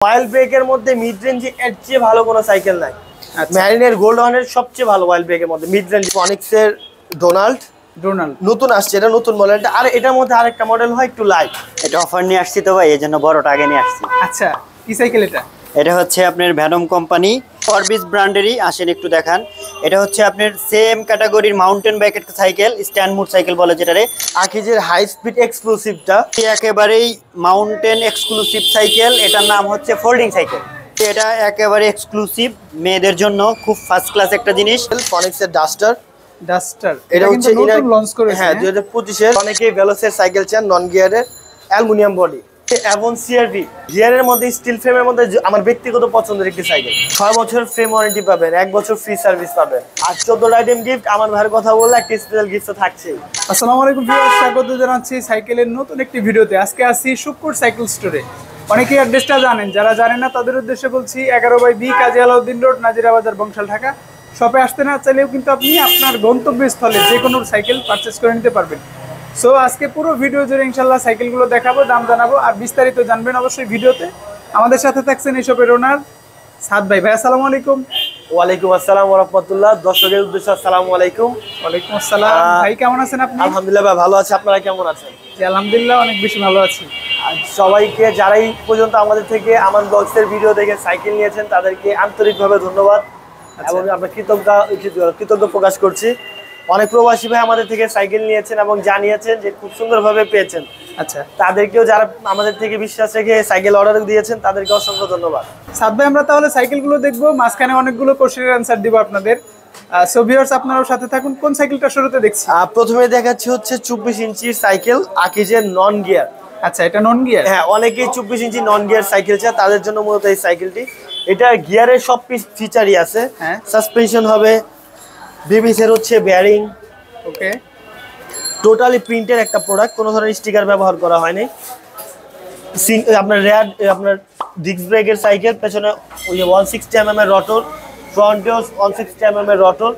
Wild ব্রেকের মধ্যে mid রেঞ্জে এর চেয়ে ভালো কোনো সাইকেল নাই। ম্যারিনের গোল্ড ওয়ানের সবচেয়ে ভালো ওয়াইল্ড ব্রেকের মধ্যে মিড রেঞ্জ ফনিক্সের ডোনাল্ড নতুন আসছে, এটা নতুন মডেলটা। আর এটার মধ্যে আরেকটা মডেল হয় একটু লাইট, এটা অফার নিয়ে আসছি তো ভাই, এই জন্য বড়টা আগে নিয়ে আসছি। আচ্ছা, কি সাইকেল এটা? এটা হচ্ছে আপনার ভ্যানম কোম্পানি অরবিস ব্র্যান্ডেরই। আসেন একটু দেখান। এটা হচ্ছে আপনার সেম ক্যাটাগরির মাউন্টেন বাইকের সাইকেল, স্ট্যান্ড মুড সাইকেল বলে যেটারে। আকিজের হাই স্পিড এক্সক্লুসিভটা একেবারেই মাউন্টেন এক্সক্লুসিভ সাইকেল, এটার নাম হচ্ছে ফোল্ডিং সাইকেল। এটা একেবারে এক্সক্লুসিভ মেয়েদের জন্য, খুব ফার্স্ট ক্লাস একটা জিনিস। ফনিক্সের ডাস্টার এটা হচ্ছে নতুন লঞ্চ করেছে। হ্যাঁ, 2025 এর। অনেকেই ভেলোসের সাইকেল চান, নন গিয়ারের, অ্যালুমিনিয়াম বডি এবং সিআরভি গিয়ারের মধ্যে, স্টিল ফ্রেমের মধ্যে। আমার ব্যক্তিগত পছন্দের একটি সাইকেল। 6 বছর ফ্রেম ওয়ারেন্টি পাবেন, 1 বছর ফ্রি সার্ভিস পাবেন, আর 14 আইটেম গিফট। আমার ভাইয়ের কথা বললে একটা স্পেশাল গিফট তো থাকছেই। আসসালামু আলাইকুম ভিউয়ার্স, স্বাগত জানাচ্ছি সাইকেলের নতুন একটি ভিডিওতে। আজকে আসছি শুক্কুর সাইকেল স্টোরে। অনেকেই অ্যাড্রেসটা জানেন, যারা জানেন না তাদের উদ্দেশ্যে বলছি। 11/B কাজী আলাউদ্দিন রোড, নাজিরা বাজার, বংশাল, ঢাকা। শপে আসতে না চাইলেও কিন্তু আপনি আপনার গন্তব্যস্থলে যে কোনো সাইকেল পারচেস করে নিতে পারবেন। সো আজকে পুরো ভিডিও জুড়ে ইনশাল্লাহ সাইকেলগুলো দেখাবো, দাম জানাবো, আর বিস্তারিত জানবেন অবশ্যই ভিডিওতে। আমাদের সাথে থাকছেন এই শপের ওনার সাদ ভাই। ভাই আসসালামু আলাইকুম। ওয়ালাইকুম আসসালাম ওয়া রাহমাতুল্লাহ। দর্শকদের উদ্দেশ্যে আসসালামু আলাইকুম। ওয়ালাইকুম আসসালাম। ভাই কেমন আছেন আপনি? আলহামদুলিল্লাহ ভাই, ভালো আছি। আপনারা কেমন আছেন? জি আলহামদুলিল্লাহ, অনেক বেশি ভালো আছি। আর সবাইকে যারাই পর্যন্ত আমাদের থেকে আমান ব্লগসের ভিডিও দেখে সাইকেল নিয়েছেন তাদেরকে আন্তরিকভাবে ধন্যবাদ এবং আমরা কৃতজ্ঞ প্রকাশ করছি। অনেক প্রবাসী ভাই আমাদের থেকে সাইকেল নিয়েছেন এবং জানিয়েছেন যে খুব সুন্দরভাবে পেয়েছেন। আচ্ছা, তাদেরকেও যারা আমাদের থেকে বিশ্বাস রেখে সাইকেল অর্ডার দিয়েছেন তাদেরকে অসংখ্য ধন্যবাদ। সাদ ভাই, আমরা তাহলে সাইকেলগুলো দেখবো, মাঝখানে অনেকগুলো কোশ্চেনের অ্যান্সার দিব আপনাদের। সো ভিউয়ার্স, আপনারাও সাথে থাকুন। কোন সাইকেলটা শুরুতে দেখছি? প্রথমে দেখাচ্ছি হচ্ছে 24 ইঞ্চির সাইকেল, আকিজের নন গিয়ার। আচ্ছা, এটা নন গিয়ার? হ্যাঁ, অনেকেই 24 ইঞ্চি নন গিয়ার সাইকেল চায়, তাদের জন্য মূলত এই সাইকেলটি। এটা গিয়ারের সব ফিচারই আছে। সাসপেনশন হবে, বিবিসের হচ্ছে বেয়ারিং। ওকে, টোটালি প্রিন্টের একটা প্রোডাক্ট, কোনো ধরনের স্টিকার ব্যবহার করা হয়নি। আপনার রেয়ার আপনার ডিস্ক ব্রেকের সাইকেল, পেছনে ওই 160 mm এর রটর, ফ্রন্টেও 160 mm এর রটর।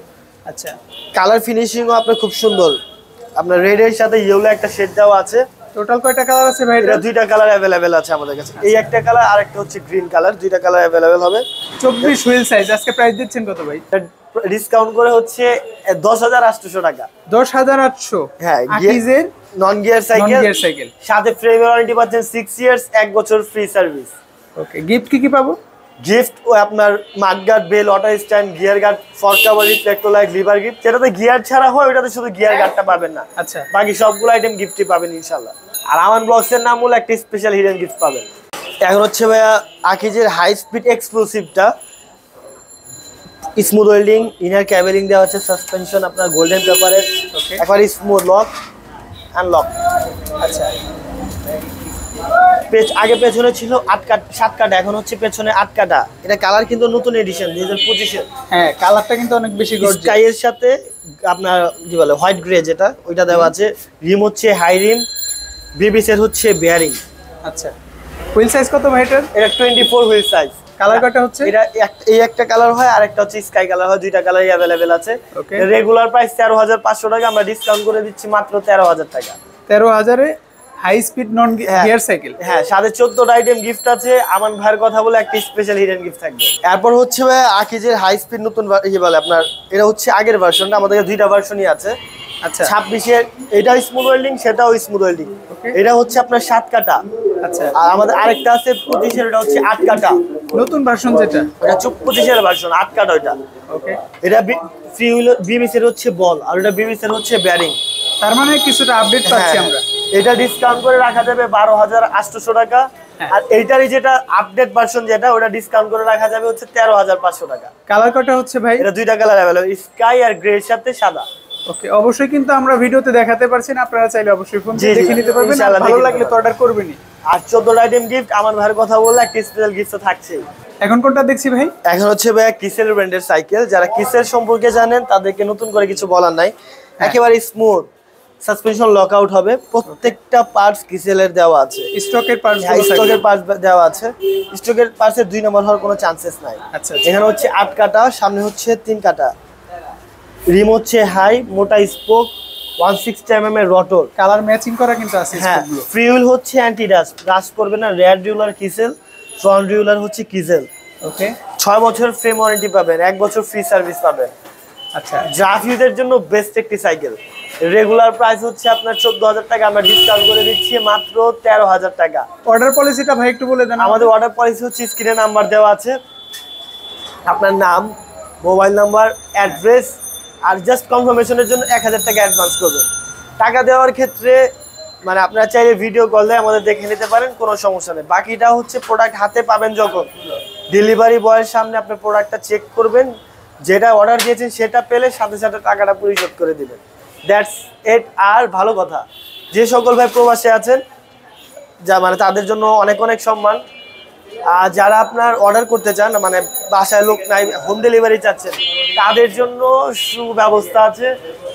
আচ্ছা, কালার ফিনিশিংও আপনার খুব সুন্দর। আপনার রেডের সাথে ইয়েলো একটা শেড দেওয়া আছে। টোটাল কয়টা কালার আছে ভাই? এটা দুইটা কালার अवेलेबल আছে আমাদের কাছে। এই একটা কালার আর একটা হচ্ছে গ্রিন কালার, দুইটা কালার अवेलेबल হবে। 24 হুইল সাইজ। আজকে প্রাইস দিচ্ছেন কত ভাই? ডিসকাউন্ট করে হচ্ছে 10,800 টাকা। 10,800? হ্যাঁ, আকিজের নন গিয়ার সাইকেল, সাথে ফ্রেম ওয়ারেন্টি পাচ্ছেন 6 ইয়ার্স, 1 বছর ফ্রি সার্ভিস। ওকে, গিফট কি পাবো? গিফট ও আপনার mudguard, bell, auto stand, gear guard, fork cover, reflector light, lever gift. যেটাতে গিয়ার ছাড়া হয় ওটাতে শুধু গিয়ার গার্ডটা পাবেন না। আচ্ছা, বাকি সবগুলো আইটেম গিফটই পাবেন ইনশাআল্লাহ। আর আমান ব্লগসের নাম হলো একটা স্পেশাল হিডেন গিফট পাবেন। এখন হচ্ছে ভাইয়া আকিজের হাই স্পিড এক্সক্লুসিভটা, স্মুথ ওয়েল্ডিং, ইনার ক্যাবেলিং দেওয়া আছে, সাসপেনশন আপনার গোল্ডেন পেপারের, একবারে স্মুথ লক আনলক। আচ্ছা, আগে পেছনে ছিল 7 কাটা, এখন হচ্ছে পেছনে 8 কাটা। এটা কালার কিন্তু নতুন এডিশন 2025 এর। হ্যাঁ, কালারটা কিন্তু অনেক বেশি গর্জিয়াস। স্কাইয়ের সাথে আপনার কি বলে হোয়াইট গ্রে, যেটা ওইটা দেওয়া আছে। রিম হচ্ছে হাই রিম, বিবিসের হচ্ছে বেয়ারিং। আচ্ছা, হুইল সাইজ কত ভাই এটার? এটা 24 হুইল সাইজ। কালার কয়টা হচ্ছে? এটা এই একটা কালার হয়, আর একটা হচ্ছে স্কাই কালার হয়। দুইটা কালারই अवेलेबल আছে। রেগুলার প্রাইস 13,500 টাকা, আমরা ডিসকাউন্ট করে দিচ্ছি মাত্র 13,000 টাকা। 13,000 এ high speed non gear cycle. হ্যাঁ, সাথে 14টা আইটেম গিফট আছে। আমান ভাইয়ের কথা বলে একটা স্পেশাল হিডেন গিফট থাকবে। এরপর হচ্ছে ভাই আকিজের হাই স্পিড নতুন বলে আপনার, এটা হচ্ছে আগের ভার্সনটা, আমাদের দুইটা ভার্সনই আছে। আচ্ছা, 26 এর এটা স্মুথ ওয়েল্ডিং, সেটাও স্মুথ ওয়েল্ডিং। এটা হচ্ছে আপনার 7 কাটা। আচ্ছা, আর আমাদের আরেকটা আছে 25 এর, এটা হচ্ছে 8 কাটা। নতুন ভার্সন যেটা, এটা 25 এর ভার্সন, 8 কাটা ওইটা। ওকে, এটা ফ্রি হুইল বিবিস এর হচ্ছে বল, আর এটা বিবিস এর হচ্ছে বেয়ারিং। তার মানে কিছুটা আপডেট পাচ্ছি আমরা। এটা ডিসকাউন্ট করে রাখা যাবে 12,800 টাকা। আর এইটারই যেটা আপডেট ভার্সন, যেটা ওটা ডিসকাউন্ট করে রাখা যাবে হচ্ছে 13,500 টাকা। কালার কয়টা হচ্ছে ভাই? এটা দুইটা কালার अवेलेबल, স্কাই আর গ্রে এর সাথে সাদা। ওকে, অবশ্যই কিন্তু আমরা ভিডিওতে দেখাতে পারছি না, আপনারা চাইলে অবশ্যই ফোন দিয়ে দেখে নিতে পারবেন। ভালো লাগলে তো অর্ডার করবেনই। আর 14টা আইটেম গিফট, আমার ভাইয়ের কথা বললে একটা স্পেশাল গিফট তো থাকছেই। এখন কোনটা দেখছি ভাই? এখন হচ্ছে ভাই কিসেল ব্র্যান্ডের সাইকেল। যারা কিসেল সম্পর্কে জানেন তাদেরকে নতুন করে কিছু বলার নাই। একেবারে স্মুথ, সাসপেনশন লক আউট হবে, প্রত্যেকটা পার্টস কিসেলের দেওয়া আছে। স্টকের পার্টস দেওয়া আছে। স্টকের পার্টসে 2 নাম্বার হওয়ার কোনো চান্সেস নাই। আচ্ছা, এখানে হচ্ছে 8 কাটা, সামনে হচ্ছে 3 কাটা। রিম হচ্ছে হাই, মোটা স্পোক, 160 mm এর রটর। কালার ম্যাচিং করা কিন্তু আছে। হ্যাঁ, ফ্রি হুইল হচ্ছে অ্যান্টি ডাস্ট, রাস্ট করবে না, রেয়ার ডিউলার কিসেল, ফ্রন্ট রিউলার হচ্ছে কিজেল। ওকে, 6 বছর ফ্রেম ওয়ারেন্টি পাবেন, 1 বছর ফ্রি সার্ভিস পাবেন। আচ্ছা, জাফিউদের জন্য বেস্ট একটি সাইকেল। রেগুলার প্রাইস হচ্ছে আপনার 14,000 টাকা, আমরা ডিসকাউন্ট করে দিচ্ছি মাত্র 13,000 টাকা। অর্ডার পলিসিটা ভাই একটু বলে দেন। আমাদের অর্ডার পলিসি হচ্ছে স্ক্রিনে নাম্বার দেওয়া আছে, আপনার নাম, মোবাইল নাম্বার, অ্যাড্রেস আর জাস্ট কনফার্মেশনের জন্য 1000 টাকা অ্যাডভান্স করবেন। টাকা দেওয়ার ক্ষেত্রে মানে আপনারা চাইলে ভিডিও কল দিয়ে আমাদের দেখে নিতে পারেন, কোনো সমস্যা নেই। বাকিটা হচ্ছে প্রোডাক্ট হাতে পাবেন যখন ডেলিভারি বয়ের সামনে আপনি প্রোডাক্টটা চেক করবেন, যেটা অর্ডার দিয়েছেন সেটা পেলে সাথে সাথে টাকাটা পরিশোধ করে দিবেন। That's it. আর ভালো কথা, যে সকল ভাই প্রবাসে আছেন যা মানে তাদের জন্য অনেক অনেক সম্মান। আর যারা আপনার অর্ডার করতে চান, মানে বাসায় লোক নাই, হোম ডেলিভারি চাচ্ছেন, তাদের জন্য সুব্যবস্থা আছে।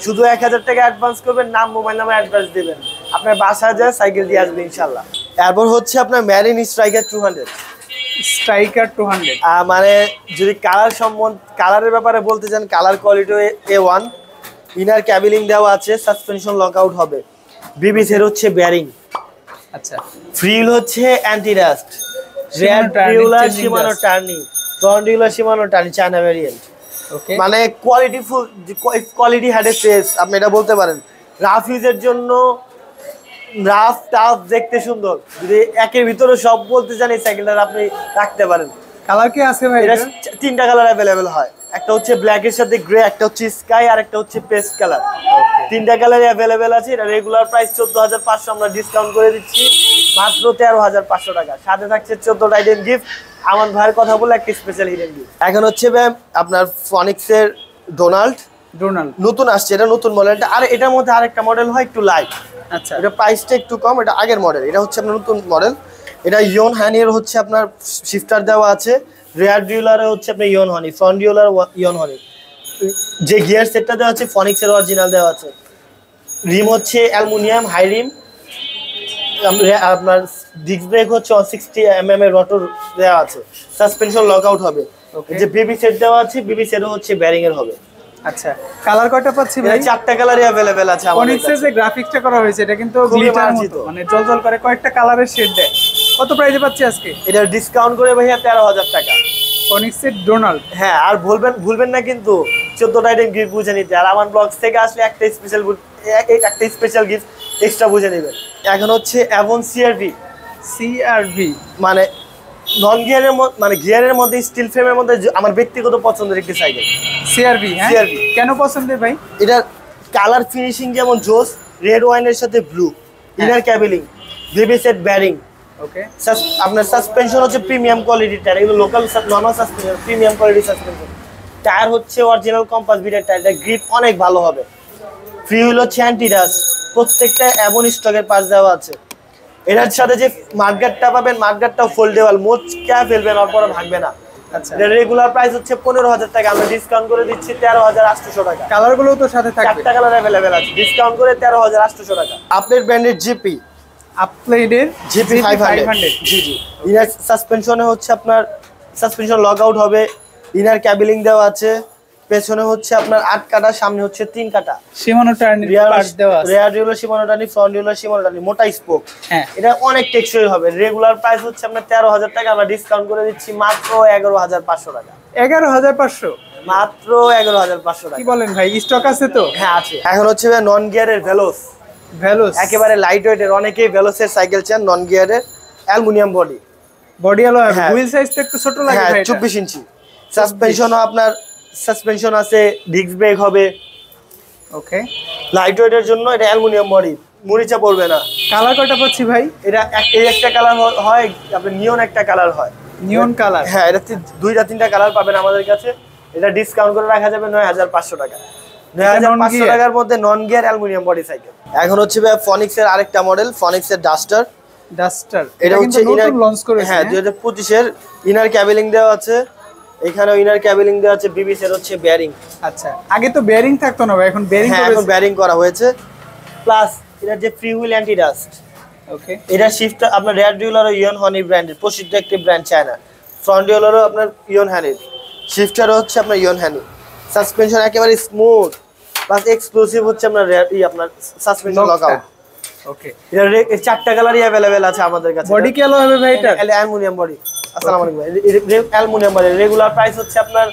শুধু 1000 টাকা অ্যাডভান্স করবেন, নাম, মোবাইল নাম্বার, অ্যাড্রেস দিবেন, আপনার বাসায় যায় সাইকেল দিয়ে আসবে ইনশাল্লাহ। এরপর হচ্ছে আপনার ম্যারিন স্ট্রাইকার 200। স্ট্রাইকার 200 মানে যদি কালারের ব্যাপারে বলতে চান, কালার কোয়ালিটি A1, ইনার ক্যাবিলিং দেওয়া আছে, সাসপেনশন লকআউট হবে, বিবিসের হচ্ছে বেয়ারিং, আচ্ছা, ফ্রিল হচ্ছে anti rust, rear derailleur Shimano Tourney, front derailleur Shimano Tourney, China variant. Okay, মানে কোয়ালিটি হ্যাড এ ফেস, আপনি এটা বলতে পারেন। রাফ ইউজের জন্য, রাফ টাফ দেখতে সুন্দর, যদি একের ভিতরে সব বলতে চান এই সাইকেলটা আপনি রাখতে পারেন। কালার কি আছে ভাই? এটা 3টা কালার অ্যাভেলেবেল হয়, একটা হচ্ছে ব্ল্যাকের সাথে গ্রে, একটা হচ্ছে স্কাই, আর একটা হচ্ছে পেস্ট কালার। 3টা কালারই অ্যাভেলেবেল আছে। এটা রেগুলার প্রাইস 14,500, আমরা ডিসকাউন্ট করে দিচ্ছি মাত্র 13,500 টাকা। সাথে থাকছে 14টা আইটেম গিফট, আমার ভাইয়ের কথা বলে একটা স্পেশাল হিডেন গিফট। এখন হচ্ছে ম্যাম আপনার ফনিক্সের ডোনাল্ড নতুন আসছে, এটা নতুন মডেল। আর এটার মধ্যে আরেকটা মডেল হয় একটু লাইট, আচ্ছা, এটা প্রাইসটা একটু কম, এটা আগের মডেল, এটা হচ্ছে আপনার নতুন মডেল। এটা ইয়ন হ্যানির হচ্ছে আপনার শিফটার দেওয়া আছে, রেয়ার ডিউলারে হচ্ছে আপনার ইয়ন হনি, ফ্রন্ট ডিউলার ইয়ন হনি, যে গিয়ার সেটটা দেওয়া আছে ফনিক্সের অরিজিনাল দেওয়া আছে। রিম হচ্ছে অ্যালুমিনিয়াম হাই রিম, আপনার ডিস্ক ব্রেক হচ্ছে 160 mm এর রোটর দেওয়া আছে, সাসপেনশন লকআউট হবে। যে বেবি সেট দেওয়া আছে, বেবি সেটও হচ্ছে ব্যারিং এর হবে। আচ্ছা, কালার কয়টা পাচ্ছি ভাই? 4টা কালারই अवेलेबल আছে আমাদের কাছে। ফনিক্সের যে গ্রাফিক্সটা করা হয়েছে এটা কিন্তু গ্লিটার মতো, মানে জলজল করে, কয়েকটা কালারের শেড দেয়। কত প্রাইসে পাচ্ছি আজকে? এটা ডিসকাউন্ট করে ভাইয়া 13,000 টাকা। ফনিক্সের ডোনাল্ড। হ্যাঁ, আর ভুলবেন না কিন্তু 14টা আইটেম গিফট বুঝে নিতে। আর আমার ব্লগস থেকে আসলে একটা স্পেশাল গিফট এক্সট্রা বুঝে নেবেন। এখন হচ্ছে অ্যাভন সিআরভি, মানে নন গিয়ারের মানে গিয়ারের মধ্যে স্টিল ফ্রেমের মধ্যে আমার ব্যক্তিগত পছন্দের একটি সাইকেল সিআরভি। হ্যাঁ, সিআরভি কেন পছন্দের ভাই? এটার কালার ফিনিশিং যেমন জোস, রেড ওয়াইনের সাথে ব্লু, ইনার ক্যাবিলিং, বেবি সেট ব্যারিং। ওকে, আপনার সাসপেনশন হচ্ছে প্রিমিয়াম কোয়ালিটির টায়ার, এগুলো local normal suspension, premium quality suspension. Tyre হচ্ছে অরিজিনাল কম্পাস বিটের টায়ার, এটা গ্রিপ অনেক ভালো হবে। ফ্রি হুইল হচ্ছে অ্যান্টি ডাস্ট, প্রত্যেকটা অ্যাভন স্টকের পাশ দেওয়া আছে। এটার সাথে যে মার্কগার্ডটা পাবেন, মার্কগার্ডটাও ফোল্ডেবল, মোচকা ফেলবেন আর পরে ভাঙবে না। আচ্ছা, এর রেগুলার প্রাইস হচ্ছে 15,000 টাকা, আমরা ডিসকাউন্ট করে দিচ্ছি 13,800 টাকা। কালারগুলো তো সাথে থাকবে। 4টা কালার अवेलेबल আছে, ডিসকাউন্ট করে 13,800 টাকা। আপনার ব্র্যান্ডের জিপি, আপগ্রেডের জিপি 500। জি জি, ইনার সাসপেনশনে হচ্ছে আপনার সাসপেনশন লক আউট হবে, ইনার ক্যাবিলিং দেওয়া আছে, পেছনে হচ্ছে আপনার 8 কাটা, সামনে হচ্ছে 3 কাটা। শিমানো টার্নিং পার্ট দেওয়া আছে, rear derailleur Shimano Tourney, front derailleur Shimano Tourney, মোটা স্পোক। হ্যাঁ, এটা অনেক টেকসই হবে। রেগুলার প্রাইস হচ্ছে আপনার 13,000 টাকা, আমরা ডিসকাউন্ট করে দিচ্ছি মাত্র 11,500 টাকা। 11,500 মাত্র 11,500 টাকা। কি বলেন ভাই, স্টক আছে তো? হ্যাঁ আছে। এখন হচ্ছে নন গিয়ারের ভেলোস, একেবারে লাইট ওয়েটের, অনেকেই ভেলোসের সাইকেল চান, নন গিয়ারের, অ্যালুমিনিয়াম বডি আলো হবে, হুইল সাইজটা একটু ছোট লাগে ভাই। 24 ইঞ্চি সাসপেনশনও আপনার, সাসপেনশন আছে, ডিস্ক ব্রেক হবে। ওকে, লাইট ওয়েটের জন্য এটা অ্যালুমিনিয়াম বডি, মরিচা পড়বে না। কালার কয়টা পাচ্ছি ভাই? এটা একটা কালার হয়, আপনার নিয়ন একটা কালার হয়, নিয়ন কালার। হ্যাঁ, এটা 2-3টা কালার পাবেন আমাদের কাছে। এটা ডিসকাউন্ট করে রাখা যাবে 9,500 টাকা। 9,500 টাকার মধ্যে non gear aluminium body cycle. এখন হচ্ছে ফনিক্সের আরেকটা মডেল, ফনিক্সের ডাস্টার। এটা হচ্ছে ইনার লঞ্চ করেছে, হ্যাঁ 2025 এর। ইনার ক্যাবিলিং দেওয়া আছে, এখানে ইনার ক্যাবিলিং দেওয়া আছে, বিবিস এর হচ্ছে বেয়ারিং। আচ্ছা, আগে তো বেয়ারিং থাকতো না ভাই, এখন বেয়ারিং করেছে। এখন বেয়ারিং করা হয়েছে, প্লাস এটা যে ফ্রি হুইল অ্যান্টি ডাস্ট। ওকে, এটা শিফট আপনার রেয়ার ডিউলার ইয়ন হনি ব্র্যান্ডের, প্রসিদ্ধ একটি ব্র্যান্ড চায়না। ফ্রন্ট ডিউলারও আপনার ইয়ন হ্যানির, শিফটারও হচ্ছে আপনার ইয়ন হ্যানি। সাসপেনশন একেবারে স্মুথ, প্লাস এক্সক্লুসিভ হচ্ছে আপনার আপনার সাসপেনশন লকআউট। ওকে, এটা 4টা কালারই अवेलेबल আছে আমাদের কাছে। বডি কি আলো হবে ভাই? এটা অ্যালুমিনিয়াম বডি, আসসালামু আলাইকুম অ্যালুমিনিয়াম বডি রেগুলার প্রাইস হচ্ছে আপনার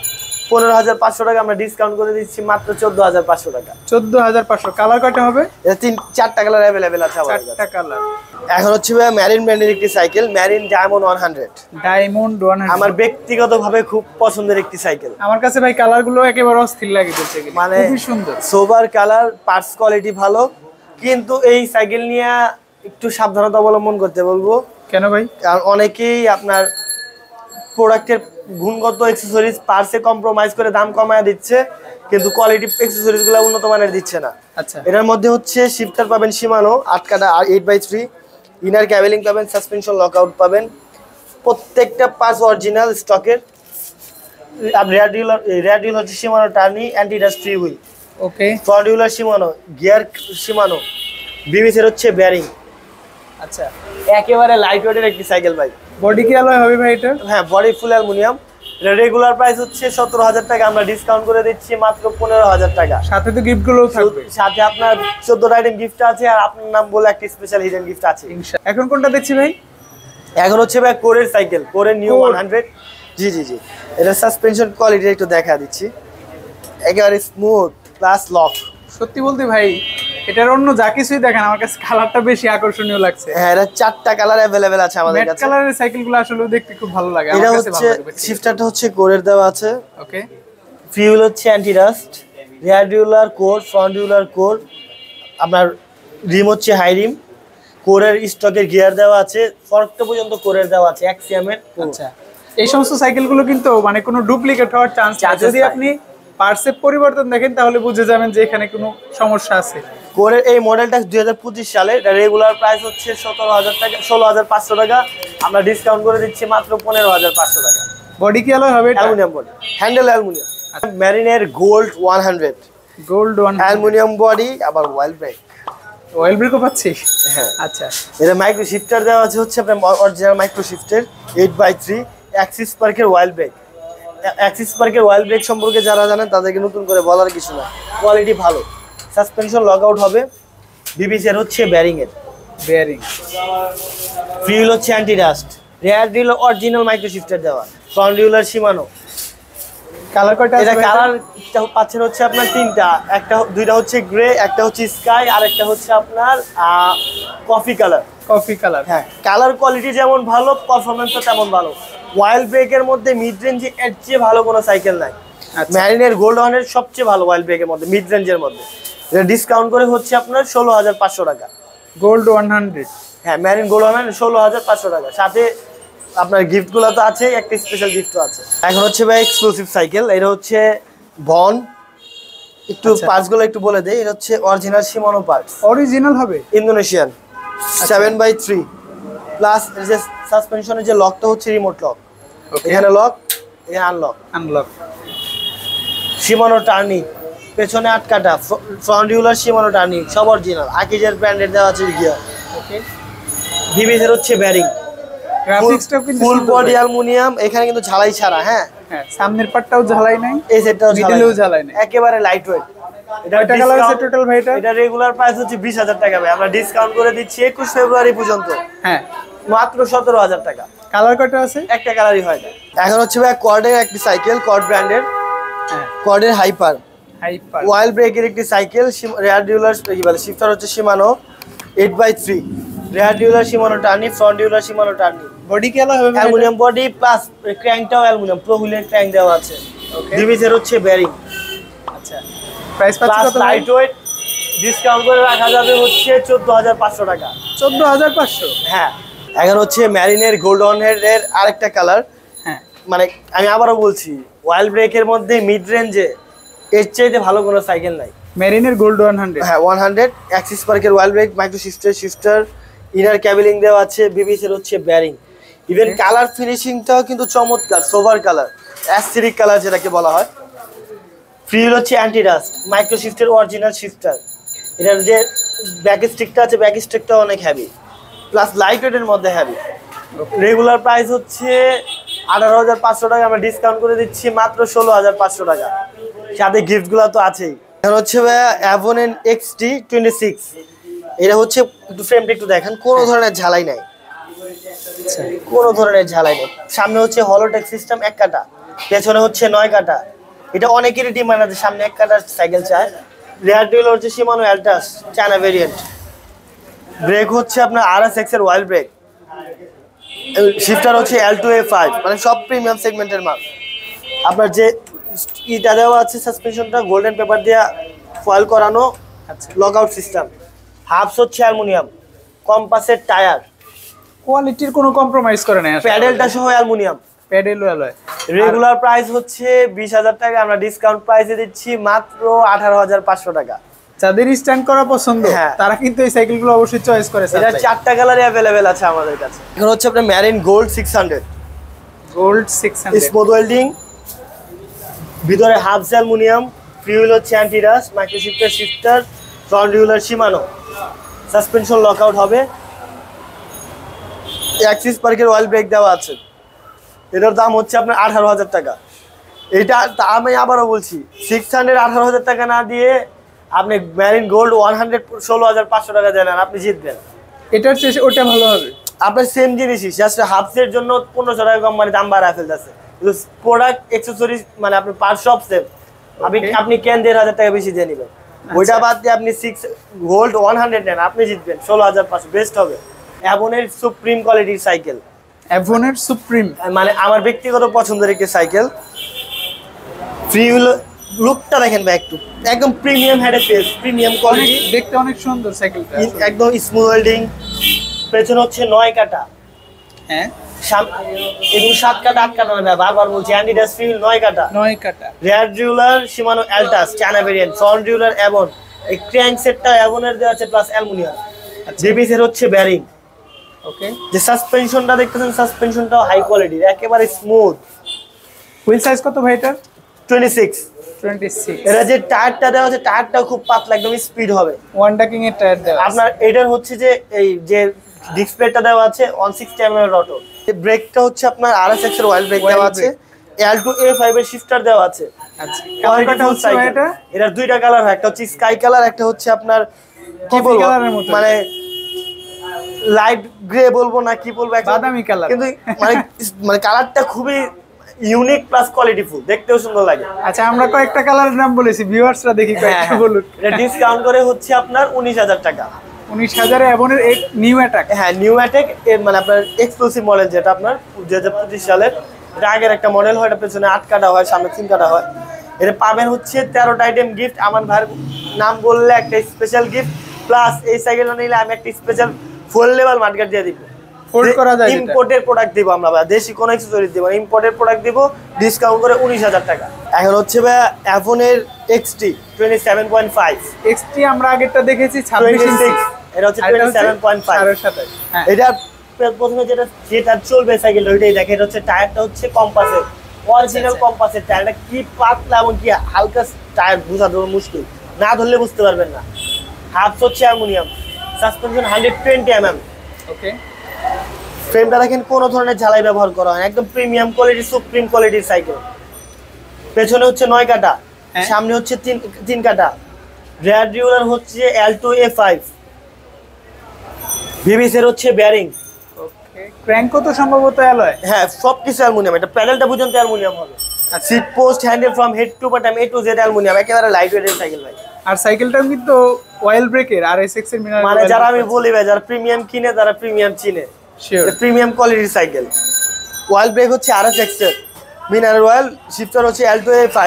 15,500 টাকা, আমরা ডিসকাউন্ট করে দিচ্ছি মাত্র 14,500 টাকা। 14,500। কালার কয়টা হবে? এটা 4টা কালার अवेलेबल আছে আমাদের কাছে। 4টা কালার। এখন হচ্ছে ভাই ম্যারিন ব্র্যান্ডের একটি সাইকেল, ম্যারিন ডায়মন্ড 100। ডায়মন্ড 100 আমার ব্যক্তিগতভাবে খুব পছন্দের একটি সাইকেল। আমার কাছে ভাই কালারগুলো একেবারে অস্থির লাগে বলতে গেলে, মানে খুবই সুন্দর। সোবার কালার, পার্টস কোয়ালিটি ভালো, কিন্তু এই সাইকেল নিয়ে একটু সাবধানতা অবলম্বন করতে বলবো। কেন ভাই? কারণ অনেকেই আপনার প্রোডাক্টের গুণগত অ্যাকসেসরিজ পার্টসে কম্প্রোমাইজ করে দাম কমায় দিচ্ছে, কিন্তু কোয়ালিটি অ্যাকসেসরিজগুলো উন্নত মানের দিচ্ছে না। আচ্ছা, এটার মধ্যে হচ্ছে শিফটার পাবেন শিমানো 8 কাটা 8/3, ইনার ক্যাবেলিং পাবেন, সাসপেনশন লকআউট পাবেন, প্রত্যেকটা পার্টস অরিজিনাল স্টকের। রেয়ার ডিল হচ্ছে Shimano Tourney, anti dust free wheel, okay. Front derailleur Shimano, gear Shimano, বিবিসের হচ্ছে বেয়ারিং। আচ্ছা, একেবারে লাইট ওয়েটের একটি সাইকেল ভাই। বডি কি অ্যালয় হবে ভাই এটা? হ্যাঁ, বডি ফুল অ্যালুমিনিয়াম। এটা রেগুলার প্রাইস হচ্ছে 17,000 টাকা, আমরা ডিসকাউন্ট করে দিচ্ছি মাত্র 15,000 টাকা। সাথে তো গিফটগুলোও থাকবে। সাথে আপনার 14টা আইটেম গিফট আছে, আর আপনার নাম বলে একটা স্পেশাল হিডেন গিফট আছে। এখন কোনটা দেখছি ভাই? এখন হচ্ছে ভাই কোরের সাইকেল, কোরের নিউ 100। জি জি জি, এটা সাসপেনশন কোয়ালিটি একটু দেখা দিচ্ছি, একেবারে স্মুথ প্লাস লক। সত্যি বলতে ভাই, এটার অন্য যা কিছুই দেখেন, আমার কাছে কালারটা বেশি আকর্ষণীয় লাগছে। হ্যাঁ, এটা 4টা কালার अवेलेबल আছে আমাদের ম্যাট কাছে। কালারের সাইকেলগুলো আসলে দেখতে খুব ভালো লাগে, এটা আমার কাছে হচ্ছে ভালো লাগে। শিফটারটা হচ্ছে কোরের দেওয়া আছে, ওকে। ফিউল হচ্ছে অ্যান্টি ডাস্ট, রিয়ার ডিউলার কোর, ফ্রন্ট ডিউলার কোর, আপনার রিম হচ্ছে হাই রিম, কোরের স্টকের গিয়ার দেওয়া আছে, ফর্কটা পর্যন্ত কোরের দেওয়া আছে, এক্সিএমের। আচ্ছা, এই সমস্ত সাইকেলগুলো কিন্তু মানে কোনো ডুপ্লিকেট হওয়ার চান্স নেই। যদি আপনি পার্টসে পরিবর্তন দেখেন তাহলে বুঝে যাবেন যে এখানে কোনো সমস্যা আছে। কোরের এই মডেলটা 2025 সালে, এটা রেগুলার প্রাইস হচ্ছে 17,000 টাকা, 16,500 টাকা, আমরা ডিসকাউন্ট করে দিচ্ছি মাত্র 15,500 টাকা। বডি কি অ্যালয় হবে এটা? Aluminium body, handle aluminium. ম্যারিনের গোল্ড 100, গোল্ড 100, অ্যালুমিনিয়াম বডি, আবার ওয়াইল ব্রেক। অয়েল ব্রেকও পাচ্ছি। হ্যাঁ, আচ্ছা, এটা মাইক্রো শিফটার দেওয়া আছে, হচ্ছে আপনার অরিজিনাল মাইক্রো শিফটের 8/3, অ্যাক্সিস পার্কের ওয়াইল ব্রেক। অ্যাক্সিস পার্কের ওয়াইল ব্রেক সম্পর্কে যারা জানেন তাদেরকে নতুন করে বলার কিছু না, কোয়ালিটি ভালো। সাসপেনশন লগআউট হবে, বিবিসের হচ্ছে বেয়ারিং এর, বেয়ারিং। ফিউল হচ্ছে অ্যান্টি ডাস্ট, রেয়ার ডিল অরিজিনাল মাইক্রো শিফটার দেওয়া, ফ্রন্ট ডিউলার শিমানো। কালার কয়টা আছে? এটা কালার পাচ্ছেন হচ্ছে আপনার 3টা, দুইটা হচ্ছে গ্রে, একটা হচ্ছে স্কাই, আর একটা হচ্ছে আপনার কফি কালার। Coffee colour. হ্যাঁ, কালার কোয়ালিটি যেমন ভালো, পারফরমেন্সও তেমন ভালো। ওয়াইল্ড ব্রেকের মধ্যে মিড রেঞ্জে এর চেয়ে ভালো কোনো সাইকেল নাই। আচ্ছা। ম্যারিনের গোল্ড 100 সবচেয়ে ভালো ওয়াইল্ড ব্রেকের মধ্যে, মিড রেঞ্জের মধ্যে। এটা ডিসকাউন্ট করে হচ্ছে আপনার 16,500 টাকা। গোল্ড 100। হ্যাঁ, ম্যারিন গোল্ড 100 16,500 টাকা, সাথে আপনার গিফটগুলো তো আছে, একটা স্পেশাল গিফটও আছে। এখন হচ্ছে ভাই এক্সক্লুসিভ সাইকেল, এটা হচ্ছে বন। একটু পার্টসগুলো একটু বলে দেই, এটা হচ্ছে অরিজিনাল শিমানো পার্টস, অরিজিনাল হবে, ইন্দোনেশিয়ান, 7/3 প্লাস যে সাসপেনশনের যে লকটা হচ্ছে রিমোট লক, এখানে লক, এখানে আনলক। আনলক। শিমানো টার্নি, পেছনে 8 কাটা, ফ্রন্ট হুইলার শিমানো টার্নি, সব অরিজিনাল, আকিজের ব্র্যান্ডের দেওয়া আছে গিয়ার। ওকে। বিবিসের হচ্ছে বেয়ারিং, গ্রাফিক্সটাও কিন্তু ফুল সুন্দর বডি ভাই। অ্যালুমিনিয়াম, এখানে কিন্তু ঝালাই ছাড়া। হ্যাঁ, হ্যাঁ, সামনের পার্টটাও ঝালাই নাই, এই সেটটাও মিডলেও ঝালাই নাই। একেবারে লাইট ওয়েট। কয়টা কালার আছে টোটাল ভাই এটা? এটা রেগুলার প্রাইস হচ্ছে 20,000 টাকা ভাই, আমরা ডিসকাউন্ট করে দিচ্ছি 21 ফেব্রুয়ারি পর্যন্ত হ্যাঁ, মাত্র 17,000 টাকা। কালার কয়টা আছে? একটা কালারই হয় না। এখন হচ্ছে ভাই কর্ডের একটি সাইকেল, কর্ড ব্র্যান্ডের, হ্যাঁ, কর্ডের হাইপার হাইপার। ওয়াইল ব্রেকের একটি সাইকেল, রেয়ার ডিউলার কি বলে শিফটার হচ্ছে Shimano 8/3, rear derailleur Shimano Tourney, front derailleur Shimano Tourney, body কি অ্যালয় হবে? অ্যালুমিনিয়াম বডি প্লাস ক্র্যাঙ্কটাও অ্যালুমিনিয়াম, প্রো হুইলের ক্র্যাঙ্ক দেওয়া আছে, ওকে। ডিভিসের হচ্ছে বেয়ারিং, আচ্ছা, প্রাইস পাচ্ছি প্লাস কত ভাই? লাইট ওয়েট, ডিসকাউন্ট করে রাখা যাবে হচ্ছে 14,500 টাকা। 14,500। হ্যাঁ, এখন হচ্ছে ম্যারিনের গোল্ড 100 আরেকটা কালার। হ্যাঁ, মানে আমি আবারও বলছি, ওয়াইল্ড ব্রেকের মধ্যে মিড রেঞ্জে এর চাইতে ভালো কোনো সাইকেল নাই। মেরিনের গোল্ড 100। হ্যাঁ, 100 অ্যাক্সিস পার্কের wild brake, micro shifter, inner cabling দেওয়া আছে, বিবিসের হচ্ছে বেয়ারিং। ইভেন কালার ফিনিশিংটাও কিন্তু চমৎকার, সোভার কালার, অ্যাসিডিক কালার যেটাকে বলা হয়। ফিল হচ্ছে অ্যান্টি ডাস্ট, মাইক্রো শিফটের অরিজিনাল শিফটার। এটার যে ব্যাক স্টিকটা আছে, ব্যাক স্টিকটা অনেক হেভি, প্লাস লাইট ওয়েটের মধ্যে হেভি। রেগুলার প্রাইস হচ্ছে 18,500 টাকা, আমরা ডিসকাউন্ট করে দিচ্ছি মাত্র 16,500 টাকা, সাথে গিফটগুলো তো আছেই। এখন হচ্ছে ভাইয়া অ্যাভন XT26, এটা হচ্ছে একটু ফ্রেমটা একটু দেখেন, কোনো ধরনের ঝালাই নাই, আচ্ছা কোনো ধরনের ঝালাই নেই। সামনে হচ্ছে হলোটেক সিস্টেম 1 কাটা, পেছনে হচ্ছে 9 কাটা। এটা অনেকেরই ডিমান্ড আছে, সামনে 1 কাটার সাইকেল চায়। রেয়ার ডিল হচ্ছে শিমানো অ্যালটাস চায়না ভেরিয়েন্ট। ব্রেক হচ্ছে আপনার RSX এর ওয়াইল্ড ব্রেক। শিফটার হচ্ছে L2A5, মানে সব প্রিমিয়াম সেগমেন্টের মাল। আপনার যে ইটা দেওয়া আছে সাসপেনশনটা গোল্ডেন পেপার দিয়ে ফয়েল করানো, আচ্ছা লকআউট সিস্টেম। হাফস হচ্ছে অ্যালুমিনিয়াম, কম্পাসের টায়ার, কোয়ালিটির কোনো কম্প্রোমাইজ করে নাই আসলে প্যাডেলটা সহ অ্যালুমিনিয়াম। প্যাডেলও অ্যালয় রেগুলার প্রাইস হচ্ছে 20,000 টাকা, আমরা ডিসকাউন্ট প্রাইসে দিচ্ছি মাত্র 18,500 টাকা। যাদের স্ট্যান্ড করা পছন্দ হ্যাঁ। তারা কিন্তু এই সাইকেলগুলো অবশ্যই চয়েস করে। এটা 4টা কালারে अवेलेबल আছে আমাদের কাছে। এখন হচ্ছে আপনার Marin gold 600 gold 600 smooth welding, ভিতরে হাফস অ্যালুমিনিয়াম, ফ্রি হুইল হচ্ছে anti rust, micro shifter, front derailleur Shimano, suspension lockout হবে, অ্যাক্সিস পার্কের অয়েল ব্রেক দেওয়া আছে। এটার দাম হচ্ছে আপনার 18,000 টাকা। এটা আমি আবারও বলছি, 600 18,000 টাকা না দিয়ে আপনি ম্যারিন গোল্ড 100 16,500 টাকা দেন, আপনি জিতবেন। এটার চেয়ে ওটা ভালো হবে। আপনার সেম জিনিসই, জাস্ট হাফসের জন্য 1500 টাকা কোম্পানি দাম বাড়ায় ফেলতেছে, কিন্তু প্রোডাক্ট অ্যাকসেসরিজ মানে আপনি পার সব সেম। আপনি কেন 1,500 টাকা বেশি দিয়ে নেবেন, ওইটা বাদ দিয়ে আপনি 6 গোল্ড 100 নেন, আপনি জিতবেন 16,500, বেস্ট হবে। অ্যাভনের সুপ্রিম কোয়ালিটির সাইকেল, অ্যাভনের সুপ্রিম, মানে আমার ব্যক্তিগত পছন্দের একটি সাইকেল। ফ্রি হুইল লুকটা দেখেন ভাই, একদম premium head face, premium quality, দেখতে অনেক সুন্দর সাইকেলটা। একদম স্মুথ ওয়েল্ডিং। পেছনে হচ্ছে 9 কাটা, হ্যাঁ এগুলো 7 কাটা 8 কাটা না, বারবার বলছি অ্যাডিডাস ফ্রি হুইল 9 কাটা। 9 কাটা rear derailleur Shimano Altus China variant, front derailleur Avon, এই ক্র্যাঙ্ক সেটটা অ্যাভনের দেওয়া আছে প্লাস অ্যালুমিনিয়াম। জিবিস এর হচ্ছে ব্যারিং। ওকে, যে সাসপেনশনটা দেখতেছেন, সাসপেনশনটাও হাই কোয়ালিটির, একেবারে স্মুথ। হুইল সাইজ কত ভাই এটা? 26। 26। এরা যে টায়ারটা দেওয়া আছে, টায়ারটাও খুব পাতলা, একদম স্পিড হবে। ওয়ান ডাকিং এর টায়ার দেওয়া আছে। আপনার এটার হচ্ছে যে এই যে ডিস্ক প্লেটটা দেওয়া আছে 160 mm এর রটো। এই ব্রেকটা হচ্ছে আপনার RSX এর ওয়াইল্ড ব্রেক দেওয়া আছে, L2A5 এর শিফটার দেওয়া আছে। আচ্ছা, কালারটা হচ্ছে এটা, এটার দুইটা কালার হয়, একটা হচ্ছে স্কাই কালার, একটা হচ্ছে আপনার কি কফি বলবো কালারের মতো, মানে লাইট গ্রে বলবো না কি বলবো, বাদামি কালার, কিন্তু মানে কালারটা খুবই ইউনিক প্লাস কোয়ালিটিফুল, দেখতেও সুন্দর লাগে। আচ্ছা, আমরা কয়েকটা কালারের নাম বলেছি, ভিউয়ার্সরা দেখি কয়েকটা বলুন। এটা ডিসকাউন্ট করে হচ্ছে আপনার 19,000 টাকা। 19,000 এ অ্যাভনের নিউ অ্যাটাক। হ্যাঁ, নিউ অ্যাটাক মানে আপনার এক্সক্লুসিভ মডেল, যেটা আপনার 2025 সালের, এটা আগের একটা মডেল হয়, এটা পেছনে 8 কাটা হয়, সামনে 3 কাটা হয়। এটা পাবেন হচ্ছে 13টা আইটেম গিফট, আমার ভাইয়ের নাম বললে একটা স্পেশাল গিফট, প্লাস এই সাইকেলটা নিলে আমি একটা স্পেশাল ফুল লেভেল মার্কেট দিয়ে দিব। ফোল্ড করা যায়, ইম্পোর্টের প্রোডাক্ট দিব আমরা, দেশি কোনো অ্যাকসেসরি দিব, ইম্পোর্টের প্রোডাক্ট দিব ডিসকাউন্ট করে 19,000 টাকা। এখন হচ্ছে ভাই অ্যাভনের XT 27.5। XT আমরা আগেরটা দেখেছি 26 ইঞ্চি, এটা হচ্ছে 27.5। হ্যাঁ, এটা প্রথমে যেটা চলবে সাইকেলটা ওইটাই দেখে। এটা হচ্ছে টায়ারটা হচ্ছে কম্পাসের, অরিজিনাল কম্পাসের টায়ারটা, কি পাতলা এবং কি হালকা টায়ার, বোঝা মুশকিল, না ধরলে বুঝতে পারবেন না। হাফস হচ্ছে অ্যালুমিনিয়াম, সাসপেনশন 120 mm। ওকে, ফ্রেমটা দেখেন কোনো ধরনের ঝালাই ব্যবহার করা হয়, একদম প্রিমিয়াম কোয়ালিটি, সুপ্রিম কোয়ালিটির সাইকেল। পেছনে হচ্ছে 9 কাটা, সামনে হচ্ছে 3 কাটা। রেয়ার রিউলার হচ্ছে L2A5, ভিবিস এর হচ্ছে বেয়ারিং। ওকে, ক্র্যাঙ্কও তো সম্ভবত অ্যালয়। হ্যাঁ, সবকিছু অ্যালুমিনিয়াম, এটা প্যাডেলটা পর্যন্ত অ্যালুমিনিয়াম হবে। Seat post, handle from head to bottom A to Z aluminium, একেবারে লাইট ওয়েটের সাইকেল ভাই। আর সাইকেলটাও কিন্তু অয়েল ব্রেকের, RSX এর মিনারেল, মানে যারা আমি বলি ভাই, যারা প্রিমিয়াম কিনে তারা প্রিমিয়াম চিনে, শিওর প্রিমিয়াম কোয়ালিটির সাইকেল। অয়েল ব্রেক হচ্ছে RSX এর, মিনারেল অয়েল, শিফটার হচ্ছে L2A5,